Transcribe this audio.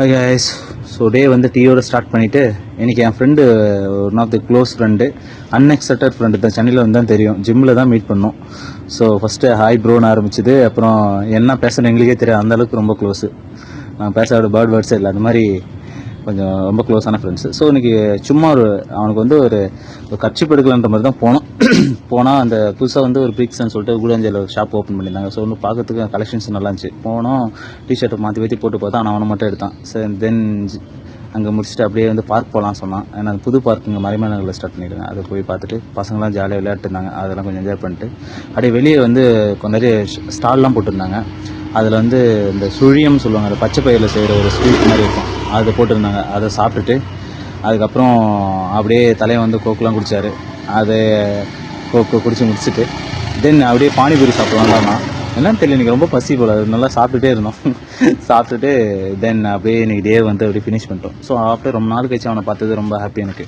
Hi guys. So day வந்து டீயோட start பண்ணிவிட்டு இன்றைக்கி என் friend one of the close friend, unexpected friend தான். சென்னையில் வந்து தான் தெரியும், ஜிம்மில் தான் மீட் பண்ணோம். ஸோ ஃபஸ்ட்டு ஹாய் ப்ரோன்னு ஆரம்பிச்சிது. அப்புறம் என்ன பேசணும் எங்களுக்கே தெரியாது, அந்தளவுக்கு ரொம்ப க்ளோஸு. நான் பேச வேர்ட்ஸே இல்லை, அந்த மாதிரி கொஞ்சம் ரொம்ப க்ளோஸான ஃப்ரெண்ட்ஸு. ஸோ இன்றைக்கி சும்மா அவனுக்கு வந்து ஒரு கட்சிப்பு எடுக்கலான்ற மாதிரி தான் போனால் அந்த புதுசாக வந்து ஒரு பிரிக்ஸ்ன்னு சொல்லிட்டு கூடாஞ்சேரியில் ஒரு ஷாப் ஓப்பன் பண்ணியிருந்தாங்க. ஸோ ஒன்று பார்க்கறதுக்கு கலெக்ஷன்ஸ் நல்லா இருந்துச்சு. போனோம், டிஷர்ட்டை மாற்றி போட்டு பார்த்தா அவனை மட்டும் எடுத்தான். ஸோ தென் அங்கே முடிச்சுட்டு அப்படியே வந்து பார்க் போகலாம் சொன்னான். ஏன்னா அந்த புது பார்க் இங்கே மறைமாநகரில் ஸ்டார்ட் பண்ணிடுங்க. அதை போய் பார்த்துட்டு பசங்களாம் ஜாலியாக விளையாட்டு இருந்தாங்க. அதெல்லாம் கொஞ்சம் என்ஜாய் பண்ணிட்டு அப்படியே வெளியே வந்து நிறைய ஸ்டால்லாம் போட்டிருந்தாங்க. அதில் வந்து இந்த சுழியம் சொல்லுவாங்க, அந்த பச்சை பயிரில் செய்கிற ஒரு ஸ்வீட் மாதிரி இருக்கும், அதை போட்டிருந்தாங்க. அதை சாப்பிட்டுட்டு அதுக்கப்புறம் அப்படியே தலையை வந்து கோக்கெலாம் குடித்தார். அதை கோக்கு குடித்து முடிச்சுட்டு தென் அப்படியே பானிபூரி சாப்பிடுவாங்களாமா, என்னன்னு தெரியல, எனக்கு ரொம்ப பசி போல். அது நல்லா சாப்பிட்டுட்டே இருந்தோம். சாப்பிட்டுட்டு தென் அப்படியே இன்றைக்கி டே வந்து அப்படியே ஃபினிஷ் பண்ணிட்டோம். ஸோ ஆஃப்டர் ரொம்ப நாள் கழிச்சு அவனை பார்த்தது ரொம்ப ஹாப்பி எனக்கு.